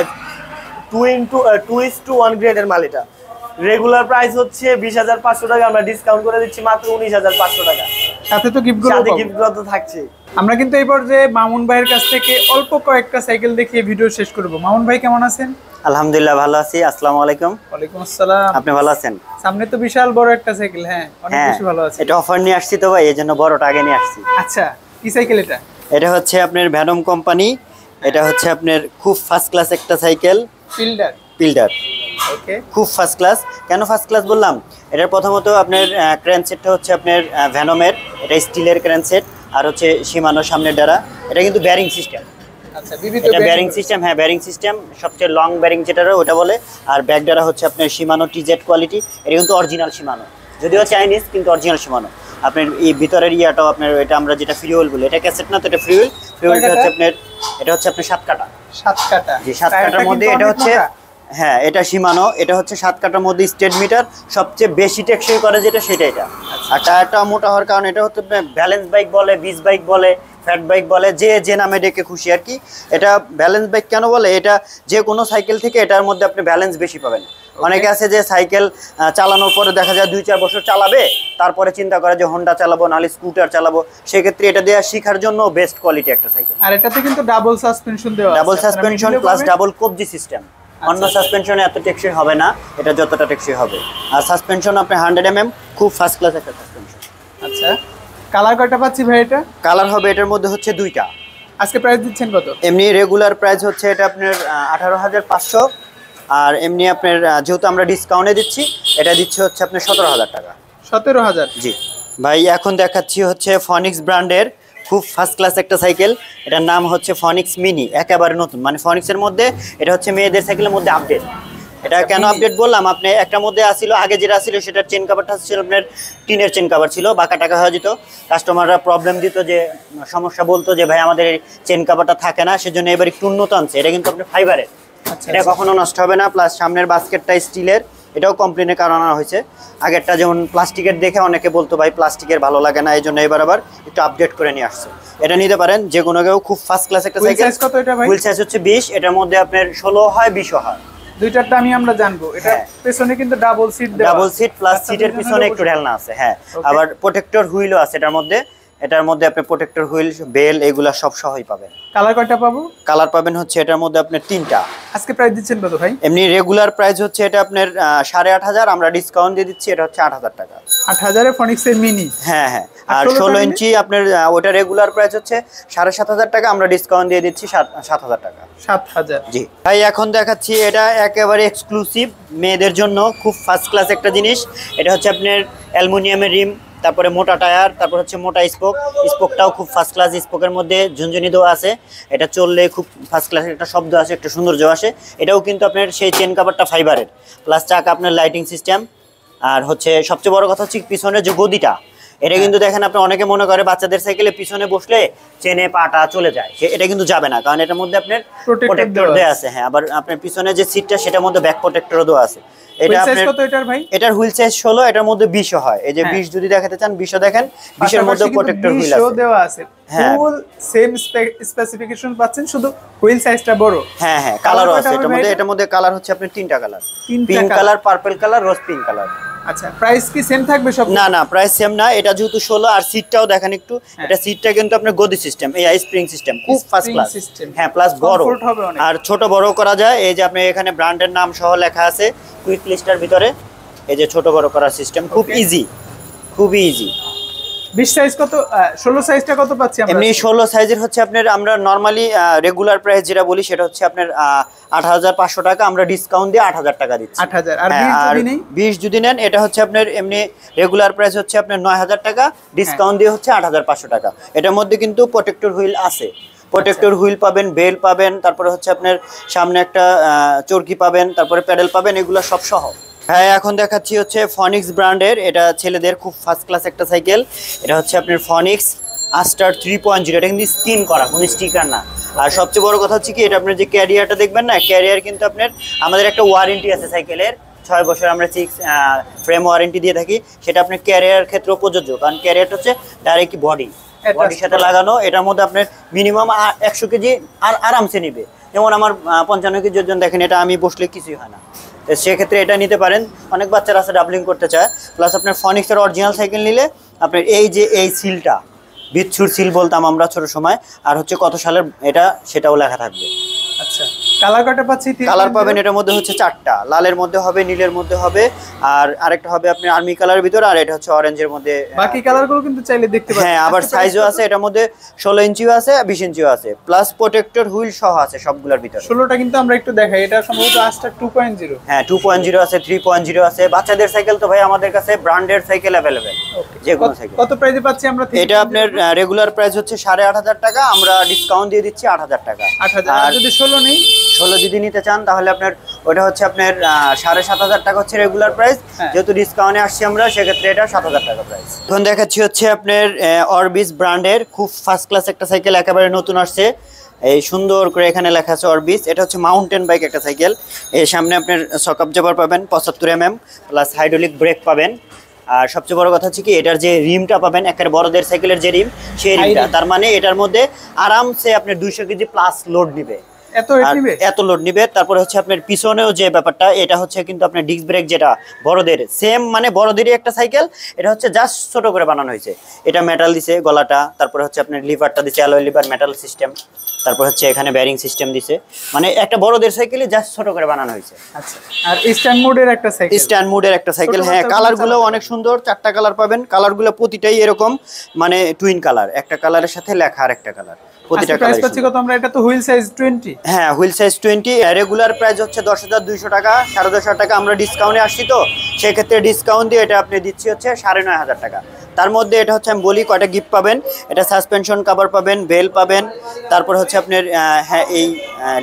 2:1 গ্রেডের মাল। এটা রেগুলার প্রাইস হচ্ছে 20,500 টাকা, আমরা ডিসকাউন্ট করে দিচ্ছি মাত্র 19,500 টাকা। সাথে তো গিফটগুলো তো থাকছে। আমরা কিন্তু এই পর্যায়ে মামুন ভাইয়ের কাছ থেকে অল্প কয়েকটা সাইকেল দেখিয়ে ভিডিও শেষ করব। মামুন ভাই কেমন আছেন? আলহামদুলিল্লাহ ভালো আছি। আসসালামু আলাইকুম। ওয়ালাইকুম আসসালাম। আপনি ভালো আছেন? সামনে তো বিশাল বড় একটা সাইকেল। হ্যাঁ, অনেক বেশি ভালো আছে। এটা অফার নিয়ে আসছি তো ভাই, এজন্য বড়টা আগে নিয়ে আসছি। আচ্ছা, কি সাইকেল এটা? এটা হচ্ছে আপনার ভ্যানম কোম্পানি, এটা হচ্ছে আপনার খুব ফার্স্ট ক্লাস একটা সাইকেল, পিল্ডার। ওকে, খুব ফার্স্ট ক্লাস। কেন ফার্স্ট ক্লাস বললাম? এটার প্রথমত আপনার ক্র্যান সেটটা হচ্ছে আপনার ভ্যানমের, এটা স্টিলের ক্র্যান সেট, আর হচ্ছে শিমানোর সামনের ডারা। এটা কিন্তু ব্যারিং সিস্টেম। আচ্ছা, বিবিধ এটা ব্যারিং সিস্টেম, হ্যাঁ ব্যারিং সিস্টেম, সবচেয়ে লং ব্যারিং যেটা ওটা বলে। আর ব্যাক ডারা হচ্ছে আপনার শিমানো TZ কোয়ালিটি, এটা কিন্তু অরিজিনাল শিমানো, যদিও চাইনিজ কিন্তু অরিজিনাল শিমানো। আপনার এই ভিতরের ইয়াটাও আপনার, এটা আমরা যেটা ফ্রিউল বলি, এটা ক্যাসেট না তো, এটা ফ্রিউল। ফ্রিউলটা হচ্ছে আপনার, এটা হচ্ছে আপনার 7 কাটা। 7 কাটা, জি 7 কাটার মধ্যে এটা হচ্ছে, হ্যাঁ এটা সীমানো, এটা হচ্ছে 7 কাটার মধ্যে স্টেট মিটার, সবচেয়ে বেশি টেকসই করে যেটা সেটা এটা। আর টায়ারটা মোটা হওয়ার কারণে এটা হচ্ছে ব্যালেন্স বাইক বলে, বিচ বাইক বলে, ফ্যাট বাইক বলে, যে নামে ডেকে খুশি আর কি। এটা ব্যালেন্স বাইক কেন বলে, এটা যে কোনো সাইকেল থেকে এটার মধ্যে আপনি ব্যালেন্স বেশি পাবেন। অনেকে আছে যে সাইকেল চালানোর পরে দেখা যায় 2-4 বছর চালাবে, তারপরে চিন্তা করে যে হোন্ডা চালাবো নাহলে স্কুটার চালাবো, সেক্ষেত্রে এটা দেওয়া শেখার জন্য বেস্ট কোয়ালিটি একটা সাইকেল। আর এটাতে কিন্তু ডাবল সাসপেনশন দেওয়া আছে, ডাবল সাসপেনশন প্লাস ডাবল কবজি সিস্টেম। অন্য সাসপেনশনে এত টেকসই হবে না, এটা যতটা টেকসই হবে। আর সাসপেনশন আপনি 100 mm, খুব ফার্স্ট ক্লাস একটা সাসপেনশন। আচ্ছা, কালার কয়টা পাচ্ছি ভাই এটা? কালার হবে এটার মধ্যে হচ্ছে 2টা। আজকে প্রাইস দিচ্ছেন কত? এমনি রেগুলার প্রাইস হচ্ছে এটা আপনার 18,500, আর এমনি আপনার যেহেতু আমরা ডিসকাউন্টে দিচ্ছি, এটা দিচ্ছে হচ্ছে আপনার 17,000 টাকা। 17,000? জি ভাই, এখন দেখাচ্ছি হচ্ছে ফনিক্স ব্র্যান্ডের খুব ফার্স্ট ক্লাস একটা সাইকেল। এটার নাম হচ্ছে ফনিক্স মিনি, একেবারে নতুন, মানে ফনিক্সের মধ্যে এটা হচ্ছে মেয়েদের সাইকেলের মধ্যে আপডেট। এটা কেন আপডেট বললাম, আপনি একটার মধ্যে আসছিল আগে যেটা ছিল সেটার চেন কাভারটা ছিল আপনার টিনের চেন কাভার ছিল, বাঁকা টাকা হয়ে যেত, কাস্টমাররা প্রবলেম দিত, যে সমস্যা বলতো যে ভাই আমাদের চেন কাভারটা থাকে না, সেজন্য এবার একটু উন্নত আনছে। এটা কিন্তু আপনার ফাইবারের, এটা কখনো নষ্ট হবে না। প্লাস সামনের বাস্কেটটা স্টিলের, এটাও কমপ্লেনের কারণ আনা হয়েছে। আগেরটা যেমন প্লাস্টিকের দেখে অনেকে বলতো ভাই প্লাস্টিকের ভালো লাগে না, এই জন্য এবার আবার একটু আপডেট করে নিয়ে আসছে। এটা নিতে পারেন যে কোনো কেউ, খুব ফার্স্ট ক্লাস একটা সাইকেল। কত এটা ভাই? হুইল সাইজ হচ্ছে 20, এটার মধ্যে আপনার 16 হয় 20 হয়। দুইটার দামই আমরা জানবো। এটা পেছনে কিন্তু ডাবল সিট দেওয়া, ডাবল সিট প্লাস সিটের পিছনে একটু ঢেলনা আছে, হ্যাঁ। আবার প্রোটেক্টর হুইলও আছে এটার মধ্যে। এটার মধ্যে আপনি প্রোটেক্টর হুইল, বেল, এগুলা সব সহই পাবেন। কালার কয়টা পাবো? কালার পাবেন হচ্ছে এটার মধ্যে আপনার 3টা। আজকে প্রাইস দিচ্ছেন কত ভাই? এমনি রেগুলার প্রাইস হচ্ছে এটা আপনার 8,500, আমরা ডিসকাউন্ট দিয়ে দিচ্ছি, এটা হচ্ছে 8,000 টাকা। 8,000 এ ফনিক্সের মিনি? হ্যাঁ হ্যাঁ। আর 16 ইঞ্চি আপনার ওটা রেগুলার প্রাইস হচ্ছে 7,500 টাকা, আমরা ডিসকাউন্ট দিয়ে দিচ্ছি 7,000 টাকা। 7,000? জি ভাই, এখন দেখাচ্ছি এটা একেবারে এক্সক্লুসিভ মেয়েদের জন্য, খুব ফার্স্ট ক্লাস একটা জিনিস। এটা হচ্ছে আপনার অ্যালুমিনিয়ামের রিম, তারপরে মোটা টায়ার, তারপর হচ্ছে মোটা স্পোকটাও খুব ফার্স্ট ক্লাস, স্পোকের মধ্যে ঝুনঝুনি দেওয়া আছে। এটা চললে খুব ফার্স্ট ক্লাস একটা শব্দ আসে, একটা সৌন্দর্য আসে। এটাও কিন্তু আপনার সেই চেন কাভারটা ফাইবারের, প্লাস চাকা আপনার লাইটিং সিস্টেম। আর হচ্ছে সবচেয়ে বড় কথা হচ্ছে পিছনের যে গদিটা, এটা কিন্তু দেখেন আপনি, অনেকে মনে করে বাচ্চাদের সাইকেলে পিছনে বসলে চেনে পাটা চলে যায়, এটা কিন্তু যাবে না, কারণ এটার মধ্যে আপনার প্রোটেক্টর দেওয়া আছে। হ্যাঁ, আবার আপনার পিছনে যে সিটটা সেটার মধ্যে ব্যাক প্রোটেক্টরও দেওয়া আছে। এটা আপনার কত এটার ভাই? এটার হুইল সাইজ 16, এটার মধ্যে 20 হয়। এই যে 20 যদি দেখাতে চান 20 দেখেন, 20 এর মধ্যে প্রোটেক্টর হুইল আছে, দেওয়া আছে। ফুল সেম স্পেসিফিকেশন পাচ্ছেন, শুধু হুইল সাইজটা বড়। হ্যাঁ হ্যাঁ, কালারও আছে এটার মধ্যে কালার হচ্ছে আপনার 3টা colour, pink colour, purple colour, রোজ পিঙ্ক কালার। আচ্ছা, প্রাইস কি সেম থাকবে সব? না না, প্রাইস সেম না। এটা যেহেতু 16, আর সিটটাও দেখেন একটু, এটা সিটটা কিন্তু আপনার গদি সিস্টেম, এই স্প্রিং সিস্টেম, খুব ফার্স্ট ক্লাস। হ্যাঁ, প্লাস বড়, আর ছোট বড় করা যায়। এই যে আপনি এখানে ব্র্যান্ডের নাম সহ লেখা আছে কুইক লিস্টার ভিতরে, এই যে ছোট বড় করার সিস্টেম, খুব ইজি, খুবই ইজি। 20 সাইজ কত? 16 সাইজটা কত পাচ্ছি আমরা? এমনি 16 সাইজের হচ্ছে আপনার, আমরা নরমালি রেগুলার প্রাইস যেটা বলি সেটা হচ্ছে আপনার 8,500 টাকা, আমরা ডিসকাউন্ট দিয়ে 8,000 টাকা দিচ্ছি। 8,000। আর 20 যদি নেন, এটা হচ্ছে আপনার এমনি রেগুলার প্রাইস হচ্ছে আপনার 9,000 টাকা, ডিসকাউন্ট দিয়ে হচ্ছে 8,500 টাকা। এটার মধ্যে কিন্তু প্রোটেক্টর হুইল আছে, প্রোটেক্টর হুইল পাবেন, বেল পাবেন, তারপরে হচ্ছে আপনার সামনে একটা চরকি পাবেন, তারপরে প্যাডেল পাবেন, এগুলো সব সহ। হ্যাঁ, এখন দেখাচ্ছি হচ্ছে ফনিক্স ব্র্যান্ডের, এটা ছেলেদের খুব ফার্স্ট ক্লাস একটা সাইকেল। এটা হচ্ছে আপনার ফনিক্স আস্টার 3.0, এটা কিন্তু স্কিন করা, কোনো স্টিকার না। আর সবচেয়ে বড় কথা হচ্ছে কি, এটা আপনার যে ক্যারিয়ারটা দেখবেন না, ক্যারিয়ার কিন্তু আপনার, আমাদের একটা ওয়ারেন্টি আছে সাইকেলের 6 বছর, আমরা 6 ফ্রেম ওয়ারেন্টি দিয়ে থাকি, সেটা আপনার ক্যারিয়ার ক্ষেত্রেও প্রযোজ্য, কারণ ক্যারিয়ারটা হচ্ছে ডাইরেক্ট বডির সাথে লাগানো। এটার মধ্যে আপনার মিনিমাম 100 কেজি আর আরামসে নিবে। যেমন আমার 55 কেজির ওজন দেখেন, এটা আমি বসলে কিছুই হয় না, সেক্ষেত্রে এটা নিতে পারেন। অনেক বাচ্চারা আছে ডাবলিং করতে চায়। প্লাস আপনার ফনিক্সের অরিজিনাল সাইকেল নিলে আপনার এই যে এই সিলটা, বিচ্ছুর সিল বলতাম আমরা ছোট সময়, আর হচ্ছে কত সালের এটা সেটাও লেখা থাকবে। আচ্ছা, কালার কয়টা পাচ্ছি? কালার পাবেন এটার মধ্যে হচ্ছে 4টা, লালের মধ্যে হবে, নীলের মধ্যে হবে, আর আরেকটা হবে আপনি আর্মি কালারের ভিতরে, আর এটা হচ্ছে অরেঞ্জের মধ্যে। বাকি কালারগুলো কিন্তু চাইলে দেখতে পারেন। হ্যাঁ, আবার সাইজও আছে, এটার মধ্যে 16 ইঞ্চিও আছে, 20 ইঞ্চিও আছে, প্লাস প্রোটেক্টর হুইল সহ আছে সবগুলোর ভিতরে। 16টা কিন্তু আমরা একটু দেখাই, এটা সম্ভবত আস্টার 2.0। হ্যাঁ, 2.0 আছে, 3.0 আছে। বাচ্চাদের সাইকেল তো ভাই আমাদের কাছে ব্র্যান্ডের সাইকেল अवेलेबल, যে কোনো সাইকেল। কত প্রাইসে পাচ্ছি আমরা? এটা আপনার রেগুলার প্রাইস হচ্ছে 8,500 টাকা, আমরা ডিসকাউন্ট দিয়ে দিচ্ছি 8,000 টাকা। 8,000। আর যদি 16 নেই? 16 যদি নিতে চান তাহলে আপনার ওটা হচ্ছে আপনার 7,500 টাকা হচ্ছে রেগুলার প্রাইস। যেহেতু ডিসকাউন্টে আসছি আমরা, সেক্ষেত্রে এটা 7,000 টাকা প্রাইস। এখন দেখাচ্ছি হচ্ছে আপনার অরবিস ব্র্যান্ডের খুব ফার্স্ট ক্লাস একটা সাইকেল, একেবারে নতুন আসছে। এই সুন্দর করে এখানে লেখা আছে অরবিস। এটা হচ্ছে মাউন্টেন বাইক একটা সাইকেল। এর সামনে আপনার সকাপ জাবার পাবেন 75 mm প্লাস হাইড্রোলিক ব্রেক পাবেন। আর সবচেয়ে বড় কথা হচ্ছে কি, এটার যে রিমটা পাবেন একেবারে বড়দের সাইকেলের যে রিম, সেই রিমটা। তার মানে এটার মধ্যে আরামসে আপনার 200 কেজি প্লাস লোড নিবে, এত লোড নিবে। তারপরে হচ্ছে আপনার পিছনেও যে ব্যাপারটা, এটা হচ্ছে কিন্তু আপনার ডিস্ক ব্রেক যেটা বড়দের সেম, মানে বড়দেরই একটা সাইকেল। এটা হচ্ছে জাস্ট ছোট করে বানানো হয়েছে। এটা মেটাল দিছে গলাটা, তারপরে হচ্ছে আপনার লিভারটা দিছে অ্যালয় লিভার মেটাল সিস্টেম, তারপর হচ্ছে এখানে ব্যারিং সিস্টেম দিছে। মানে একটা বড়দের সাইকেলই জাস্ট ছোট করে বানানো হয়েছে। আচ্ছা, আর স্ট্যান্ড মোডের একটা সাইকেল, স্ট্যান্ড মোডের একটা সাইকেল। হ্যাঁ, কালারগুলো অনেক সুন্দর, 4টা কালার পাবেন। কালারগুলো প্রতিটাই এরকম, মানে টুইন কালার, একটা কালারের সাথে লেখা আর একটা কালার। প্রতিটা প্রাইস পাচ্ছি কত আমরা? এটা তো হুইল সাইজ 20। হ্যাঁ, হুইল সাইজ 20। রেগুলার প্রাইস হচ্ছে 10,200 টাকা। 10,500 টাকা আমরা ডিসকাউন্টে আসছি, তো সেক্ষেত্রে ডিসকাউন্ট দিয়ে এটা আপনি দিচ্ছি হচ্ছে 9,500 টাকা। তার মধ্যে এটা হচ্ছে আমি বলি কয়টা গিফট পাবেন। এটা সাসপেনশন কভার পাবেন, বেল পাবেন, তারপর হচ্ছে আপনার হ্যাঁ এই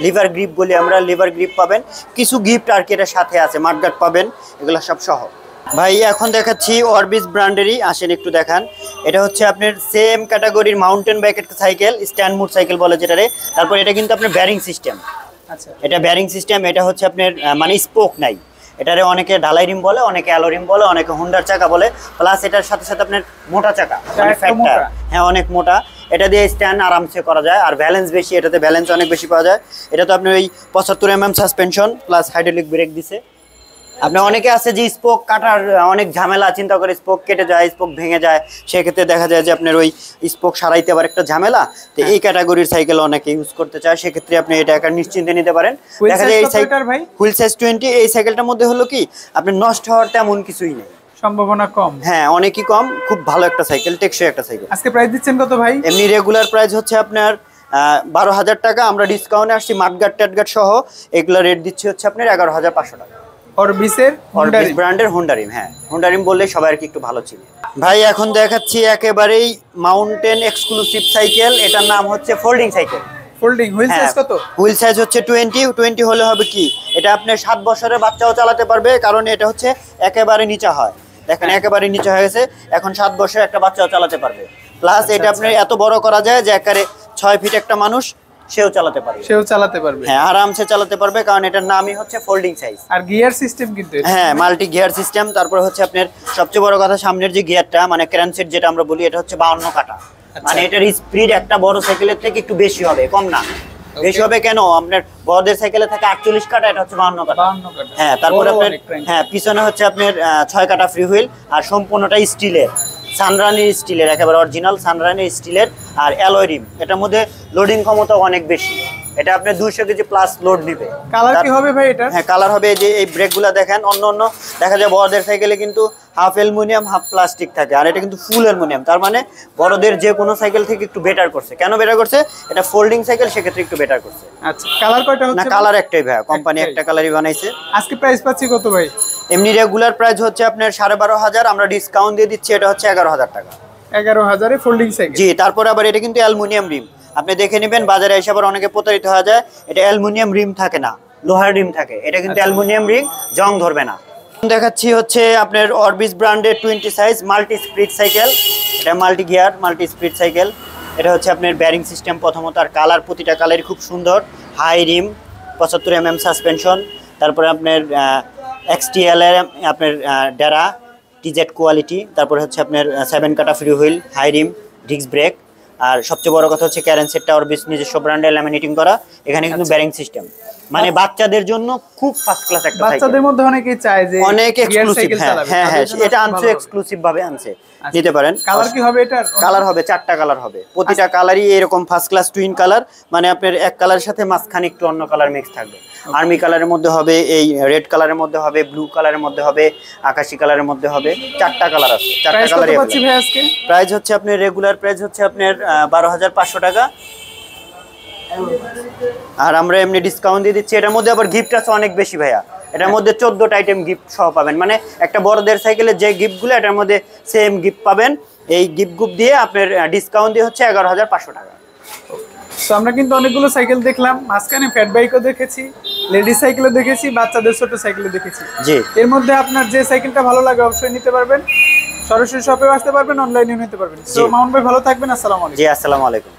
লিভার গ্রিপ বলি আমরা, লিভার গ্রিপ পাবেন। কিছু গিফট আর কি এটার সাথে আছে, মাঠগার্ড পাবেন, এগুলো সব সহ। ভাই এখন দেখাচ্ছি অরবিস ব্র্যান্ডেরই, আসেন একটু দেখান। এটা হচ্ছে আপনার সেম ক্যাটাগরির মাউন্টেন বাইক একটা সাইকেল, স্ট্যান্ড মোড সাইকেল বলে যেটারে। তারপর এটা কিন্তু আপনার ব্যারিং সিস্টেম। আচ্ছা, এটা ব্যারিং সিস্টেম। এটা হচ্ছে আপনার মানে স্পোক নাই, এটারে অনেকে ঢালাই রিম বলে, অনেকে অ্যালো রিম বলে, অনেকে হুন্ডার চাকা বলে। প্লাস এটার সাথে সাথে আপনার মোটা চাকা, মানে ফ্যাট টায়ার। হ্যাঁ, অনেক মোটা। এটা দিয়ে স্ট্যান্ড আরামসে করা যায়, আর ব্যালেন্স বেশি, এটাতে ব্যালেন্স অনেক বেশি পাওয়া যায়। এটা তো আপনার ওই 75 mm suspension plus hydraulic break দিছে। আপনি অনেকে আছে যে স্পোক কাটার অনেক ঝামেলা, চিন্তা করে স্পোক কেটে যায়, স্পোক ভেঙে যায়, সেক্ষেত্রে দেখা যায় যে আপনার ওই স্পোক সারাইতে আবার একটা ঝামেলা। তো এই ক্যাটাগরির সাইকেল অনেকে ইউজ করতে চায়, সেক্ষেত্রে আপনি এটা একটা নিশ্চিন্তে নিতে পারেন। দেখা যায় এই সাইকেল হুইল সাইজ 20, এই সাইকেলটার মধ্যে হলো কি আপনি নষ্ট হওয়ার তেমন কিছুই নেই, সম্ভাবনা কম। হ্যাঁ, অনেকই কম। খুব ভালো একটা সাইকেল, টেকসই একটা সাইকেল। আজকে প্রাইস দিচ্ছেন কত ভাই? এমনি রেগুলার প্রাইস হচ্ছে আপনার 12,000 টাকা। আমরা ডিসকাউন্টে আসছি, মাঠগার্ড ট্যাটগার্ড সহ এগুলো রেট দিচ্ছি হচ্ছে আপনার 11,500 টাকা। অরবিস ব্র্যান্ডের হোন্ডা রিম। হ্যাঁ, হোন্ডা রিম বললে সবাই আর কি একটু ভালো চিনে। ভাই এখন দেখাচ্ছি একেবারেই মাউন্টেন এক্সক্লুসিভ সাইকেল। এটার নাম হচ্ছে folding cycle. Folding wheel size কত? হুইল সাইজ হচ্ছে 20 হলে হবে কি, এটা আপনার 7 বছরের বাচ্চাও চালাতে পারবে, কারণ এটা হচ্ছে একেবারে নিচা হয়। দেখেন একেবারে নিচে হয়ে গেছে, এখন 7 বছরের একটা বাচ্চাও চালাতে পারবে। প্লাস এটা আপনি এত বড় করা যায় যে একেবারে 6 ফিট একটা মানুষ সেও চালাতে পারবে। হ্যাঁ, আরামসে চালাতে পারবে, কারণ এটার নামই হচ্ছে ফোল্ডিং সাইজ। আর গিয়ার সিস্টেম কিন্তু হ্যাঁ, মাল্টি গিয়ার সিস্টেম। তারপর হচ্ছে আপনার সবচেয়ে বড় কথা, সামনের যে গিয়ারটা মানে ক্র্যানসেট যেটা আমরা বলি, এটা হচ্ছে 52 কাটা। মানে এটার স্পিড একটা বড় সাইকেলের থেকে একটু বেশি হবে, কম না। বেশি হবে কেন, আপনার বড়দের সাইকেলে থাকে 48 কাটা, এটা হচ্ছে 52 কাটা। হ্যাঁ, তারপর আপনার হ্যাঁ পিছনে হচ্ছে আপনার 6 কাটা ফ্রি হুইল, আর সম্পূর্ণটা স্টিলের, সানরানির স্টিলের, একেবারে অরিজিনাল সানরানির স্টিলের, আর অ্যালয় রিম। এটার মধ্যে লোডিং ক্ষমতা অনেক বেশি, এটা আপনি 200 কেজি প্লাস লোড নিবে। কালার কি হবে ভাই এটা? হ্যাঁ, কালার হবে যে এই ব্রেকগুলো দেখেন, অন্য দেখা যায় বড়দের সাইকেলে কিন্তু হাফ অ্যালুমিনিয়াম হাফ প্লাস্টিক থাকে, আর এটা কিন্তু ফুল অ্যালুমিনিয়াম। তার মানে বড়দের যে কোনো সাইকেল থেকে একটু বেটার করছে। কেন বেটার করছে? এটা ফোল্ডিং সাইকেল, সেক্ষেত্রে একটু বেটার করছে। আচ্ছা, কালার কয়টা হচ্ছে? না, কালার একটাই ভাই, কোম্পানি একটা কালারই বানাইছে। আজকে প্রাইস পাচ্ছি কত ভাই? এমনি রেগুলার প্রাইস হচ্ছে আপনার 12,500, আমরা ডিসকাউন্ট দিয়ে দিচ্ছি, এটা হচ্ছে 11,000 টাকা। 11,000 এ ফোল্ডিং সাইকেল। জি, তারপর আবার এটা কিন্তু অ্যালুমিনিয়াম রিম। আপনি দেখে নেবেন, বাজারে এসে আবার অনেকে প্রতারিত হয়ে যায়। এটা অ্যালুমিনিয়াম রিম থাকে না, লোহার রিম থাকে। এটা কিন্তু অ্যালুমিনিয়াম রিম, জং ধরবে না। দেখাচ্ছি হচ্ছে আপনার অরবিস ব্র্যান্ডের 20 সাইজ মাল্টি স্পিড সাইকেল। এটা multi gear multi speed cycle. এটা হচ্ছে আপনার ব্যারিং সিস্টেম প্রথমত, আর কালার প্রতিটা কালারই খুব সুন্দর। হাই রিম, 75 mm সাসপেনশন, তারপরে আপনার XTL এর আপনার ডেরা টিজেড কোয়ালিটি, তারপরে হচ্ছে আপনার 7 কাটা free wheel, high rim, disc brake. আর সবচেয়ে বড় কথা হচ্ছে ক্যারেন্সেটটা অরবিস নিজস্ব ব্র্যান্ডে ল্যামিনেটিং করা। এখানে কিন্তু ব্যারিং সিস্টেম, মানে বাচ্চাদের জন্য খুব ফার্স্ট ক্লাস একটা সাইকেল। বাচ্চাদের মধ্যে অনেকেই চায় যে অনেক এক্সক্লুসিভ। হ্যাঁ, এটা আনছে এক্সক্লুসিভ ভাবে আনছে, নিতে পারেন। কালার কি হবে এটার? কালার হবে 4টা কালার হবে, প্রতিটা কালারই এরকম ফার্স্ট ক্লাস টুইন কালার। মানে আপনার এক কালারের সাথে মাঝখানে একটু অন্য কালার মিক্স থাকবে। আর্মি কালারের মধ্যে হবে, এই রেড কালারের মধ্যে হবে, ব্লু কালারের মধ্যে হবে, আকাশী কালারের মধ্যে হবে। 4টা কালার আছে, 4টা কালারই পাচ্ছি ভাই আজকে। প্রাইস হচ্ছে আপনার রেগুলার প্রাইস হচ্ছে আপনার 12,500 টাকা, আর আমরা এমনি ডিসকাউন্ট দিয়ে দিচ্ছি। এটার মধ্যে আবার গিফট আছে অনেক বেশি ভাইয়া। এটার মধ্যে 14টা আইটেম গিফট সহ পাবেন। মানে একটা বড়দের সাইকেলের যে গিফটগুলো, এটার মধ্যে সেম গিফট পাবেন। এই গিফট গ্রুপ দিয়ে আপনার ডিসকাউন্ট দিয়ে হচ্ছে 11,500 টাকা। তো আমরা কিন্তু অনেকগুলো সাইকেল দেখলাম, মাঝখানে ফ্যাট বাইকও দেখেছি, লেডিস সাইকেলে দেখেছি, বাচ্চাদের ছোট সাইকেলে দেখেছি। জি এর মধ্যে আপনার যে সাইকেলটা ভালো লাগে অবশ্যই নিতে পারবেন, সরাসরি শপে আসতে পারবেন, অনলাইনে নিতে পারবেন। তো জি। মামুন ভাই ভালো থাকবেন, আসসালামু আলাইকুম। জি, আসসালামু আলাইকুম।